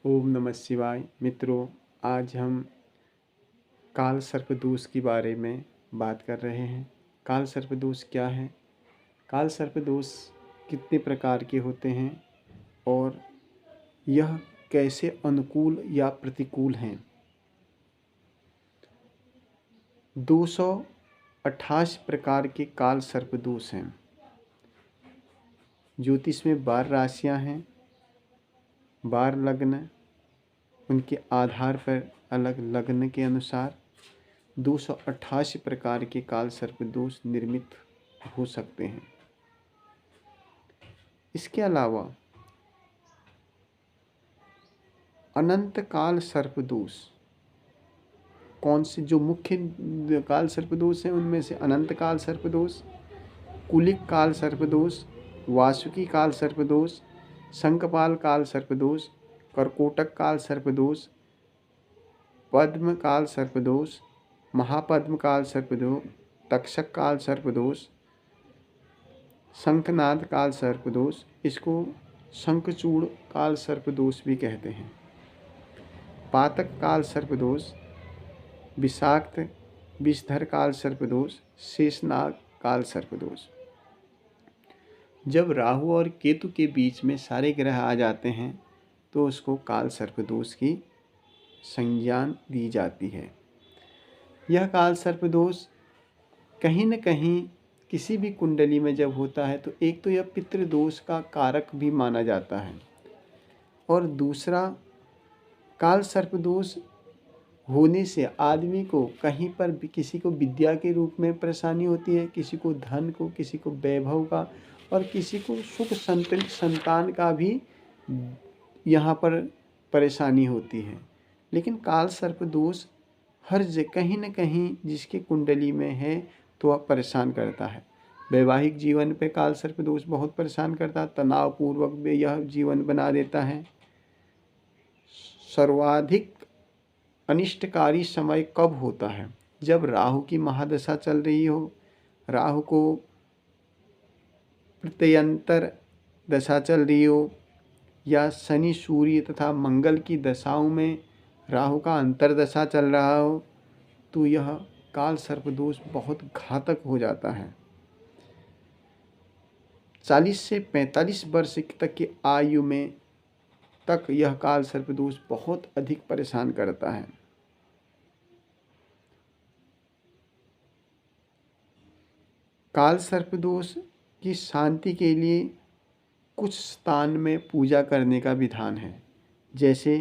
ओम नमः शिवाय। मित्रों, आज हम काल सर्पदोष के बारे में बात कर रहे हैं। काल सर्पदोष क्या है, काल सर्पदोष कितने प्रकार के होते हैं और यह कैसे अनुकूल या प्रतिकूल हैं। 228 प्रकार के काल सर्पदोष हैं। ज्योतिष में 12 राशियां हैं, 12 लग्न, उनके आधार पर अलग लग्न के अनुसार 288 प्रकार के काल सर्पदोष निर्मित हो सकते हैं। इसके अलावा अनंत काल सर्पदोष, कौन से जो मुख्य काल सर्पदोष हैं उनमें से अनंत काल सर्पदोष, कुलिक काल सर्पदोष, वासुकी काल सर्पदोष, शंखपाल काल सर्पदोष, करकोटक काल सर्पदोष, पद्म काल सर्पदोष, महापद्म काल सर्पदोष, तक्षक काल सर्पदोष, शंखनाद काल सर्पदोष, इसको शंखचूड़ काल सर्पदोष भी कहते हैं, पातक काल सर्पदोष, विषाक्त विषधर काल सर्पदोष, शेषनाग काल सर्पदोष। जब राहु और केतु के बीच में सारे ग्रह आ जाते हैं तो उसको काल सर्पदोष की संज्ञान दी जाती है। यह काल सर्पदोष कहीं न कहीं किसी भी कुंडली में जब होता है तो एक तो यह पितृदोष का कारक भी माना जाता है और दूसरा, काल सर्पदोष होने से आदमी को कहीं पर भी किसी को विद्या के रूप में परेशानी होती है, किसी को धन को, किसी को वैभव का और किसी को सुख संतान का भी यहाँ पर परेशानी होती है। लेकिन काल सर्पदोष कहीं न कहीं जिसके कुंडली में है तो वह परेशान करता है। वैवाहिक जीवन पे काल सर्पदोष बहुत परेशान करता है, तनावपूर्वक भी यह जीवन बना देता है। सर्वाधिक अनिष्टकारी समय कब होता है? जब राहु की महादशा चल रही हो, राहु को प्रत्यंतर दशा चल रही हो या शनि सूर्य तथा मंगल की दशाओं में राहु का अंतरदशा चल रहा हो तो यह काल सर्पदोष बहुत घातक हो जाता है। 40 से 45 वर्ष तक की आयु में तक यह काल सर्पदोष बहुत अधिक परेशान करता है। काल सर्पदोष की शांति के लिए कुछ स्थान में पूजा करने का विधान है, जैसे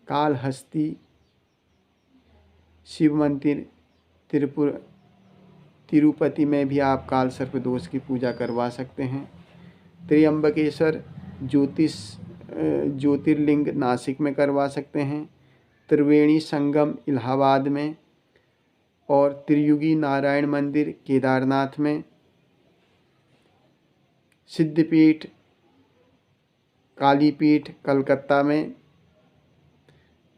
कालहस्ती शिव मंदिर, तिरुपति में भी आप काल सर्पदोष की पूजा करवा सकते हैं। त्र्यंबकेश्वर ज्योतिर्लिंग नासिक में करवा सकते हैं, त्रिवेणी संगम इलाहाबाद में और त्रियुगी नारायण मंदिर केदारनाथ में, सिद्धपीठ कालीपीठ कलकत्ता में,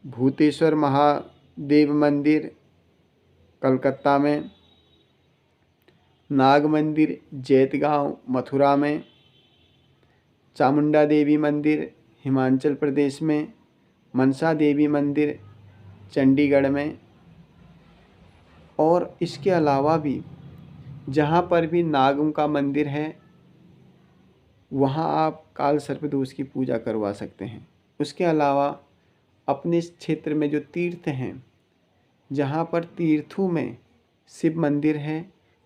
भूतेश्वर महादेव मंदिर कलकत्ता में, नाग मंदिर जैतगांव मथुरा में, चामुंडा देवी मंदिर हिमाचल प्रदेश में, मनसा देवी मंदिर चंडीगढ़ में और इसके अलावा भी जहाँ पर भी नागों का मंदिर है वहाँ आप काल सर्पदोष की पूजा करवा सकते हैं। उसके अलावा अपने क्षेत्र में जो तीर्थ हैं, जहाँ पर तीर्थों में शिव मंदिर है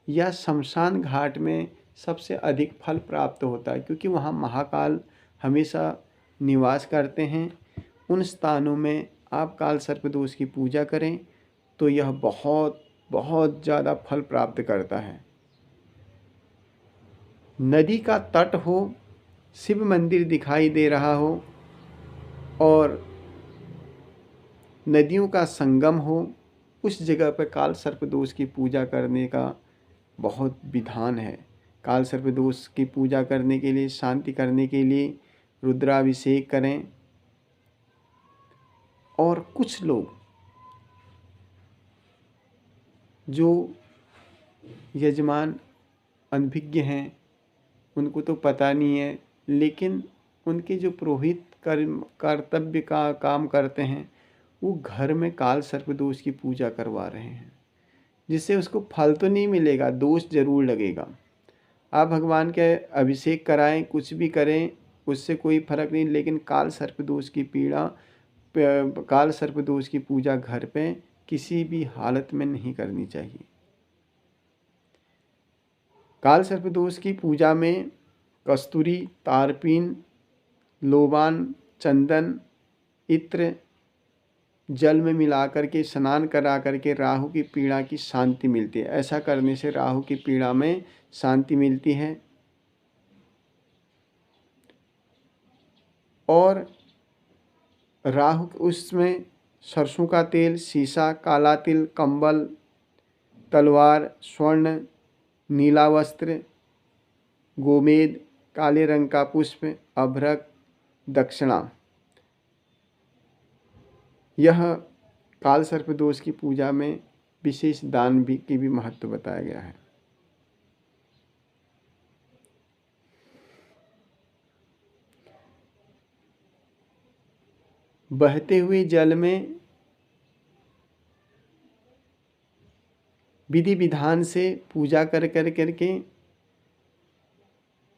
या शमशान घाट में सबसे अधिक फल प्राप्त होता है, क्योंकि वहाँ महाकाल हमेशा निवास करते हैं। उन स्थानों में आप काल सर्पदोष की पूजा करें तो यह बहुत बहुत ज़्यादा फल प्राप्त करता है। नदी का तट हो, शिव मंदिर दिखाई दे रहा हो और नदियों का संगम हो, उस जगह पर काल सर्पदोष की पूजा करने का बहुत विधान है। काल सर्पदोष की पूजा करने के लिए, शांति करने के लिए रुद्राभिषेक करें। और कुछ लोग जो यजमान अनभिज्ञ हैं, उनको तो पता नहीं है, लेकिन उनके जो पुरोहित कर्तव्य का काम करते हैं, वो घर में काल सर्प दोष की पूजा करवा रहे हैं, जिससे उसको फल तो नहीं मिलेगा, दोष जरूर लगेगा। आप भगवान के अभिषेक कराएं, कुछ भी करें, उससे कोई फर्क नहीं, लेकिन काल सर्प दोष की काल सर्प दोष की पूजा घर पे किसी भी हालत में नहीं करनी चाहिए। काल सर्प दोष की पूजा में कस्तूरी, तारपीन, लोबान, चंदन, इत्र जल में मिला करके स्नान करा करके राहु की पीड़ा की शांति मिलती है। ऐसा करने से राहु की पीड़ा में शांति मिलती है। और राहु उसमें सरसों का तेल, सीसा, काला तिल, कंबल, तलवार, स्वर्ण, नीला वस्त्र, गोमेद, काले रंग का पुष्प, अभ्रक, दक्षिणा, यह काल सर्प दोष की पूजा में विशेष दान भी की भी महत्व बताया गया है। बहते हुए जल में विधि विधान से पूजा कर करके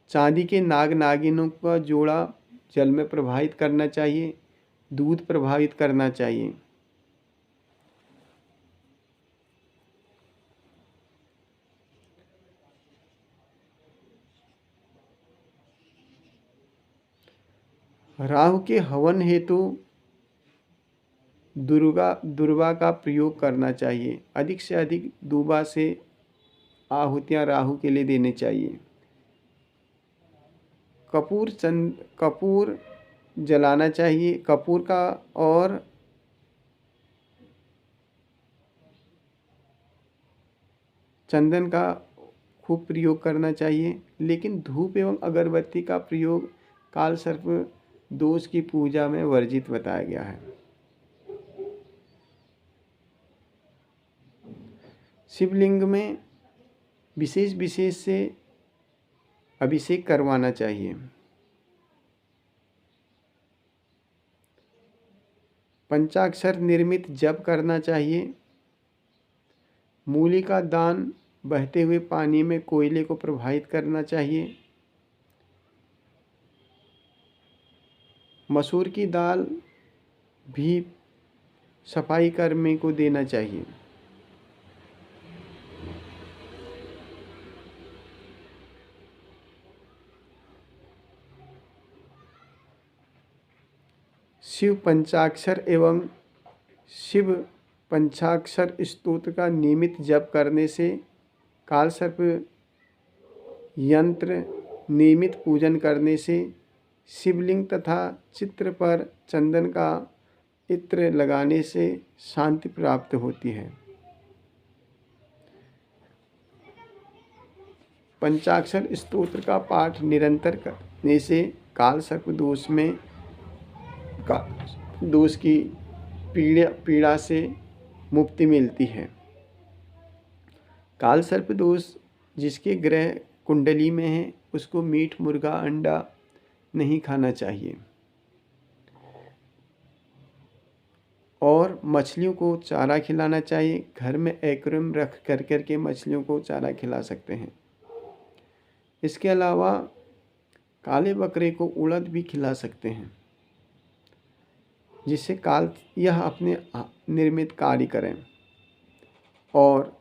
चांदी के नाग नागिनों का जोड़ा जल में प्रवाहित करना चाहिए, दूध प्रभावित करना चाहिए। राहु के हवन हेतु दुर्वा का प्रयोग करना चाहिए। अधिक से अधिक दूबा से आहुतियाँ राहु के लिए देनी चाहिए। कपूर जलाना चाहिए। कपूर का और चंदन का खूब प्रयोग करना चाहिए, लेकिन धूप एवं अगरबत्ती का प्रयोग काल सर्प दोष की पूजा में वर्जित बताया गया है। शिवलिंग में विशेष से अभिषेक करवाना चाहिए। पंचाक्षर निर्मित जप करना चाहिए। मूली का दान बहते हुए पानी में कोयले को प्रवाहित करना चाहिए। मसूर की दाल भी सफाई कर्मी को देना चाहिए। शिव पंचाक्षर एवं शिव पंचाक्षर स्तोत्र का नियमित जप करने से काल सर्प यंत्र नियमित पूजन करने से शिवलिंग तथा चित्र पर चंदन का इत्र लगाने से शांति प्राप्त होती है। पंचाक्षर स्तोत्र का पाठ निरंतर करने से काल सर्प दोष की पीड़ा से मुक्ति मिलती है। काल सर्प दोष जिसके ग्रह कुंडली में है उसको मीट, मुर्गा, अंडा नहीं खाना चाहिए और मछलियों को चारा खिलाना चाहिए। घर में एक्वेरियम रख करके मछलियों को चारा खिला सकते हैं। इसके अलावा काले बकरे को उड़द भी खिला सकते हैं, जिससे यह अपने निर्मित कार्य करें। और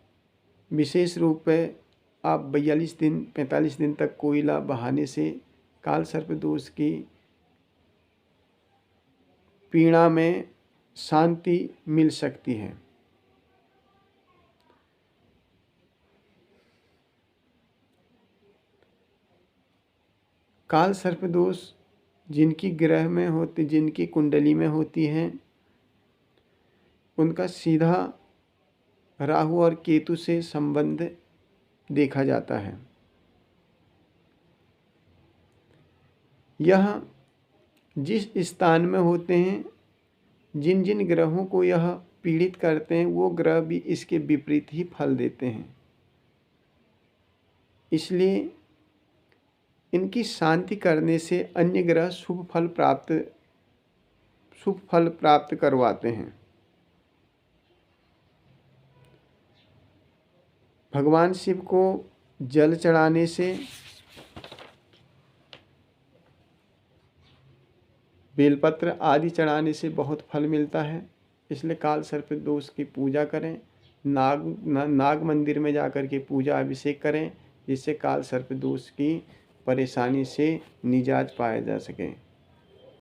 विशेष रूप से आप 45 दिन तक कोयला बहाने से काल सर्प दोष की पीड़ा में शांति मिल सकती है। काल सर्प दोष जिनकी ग्रह में होती, जिनकी कुंडली में होती है, उनका सीधा राहु और केतु से संबंध देखा जाता है। यह जिस स्थान में होते हैं, जिन जिन ग्रहों को यह पीड़ित करते हैं, वो ग्रह भी इसके विपरीत ही फल देते हैं। इसलिए इनकी शांति करने से अन्य ग्रह शुभ फल प्राप्त शुभ फल प्राप्त करवाते हैं। भगवान शिव को जल चढ़ाने से, बेलपत्र आदि चढ़ाने से बहुत फल मिलता है। इसलिए काल सर्प दोष की पूजा करें। नाग मंदिर में जाकर के पूजा अभिषेक करें, जिससे काल सर्प दोष की परेशानी से निजात पाया जा सके।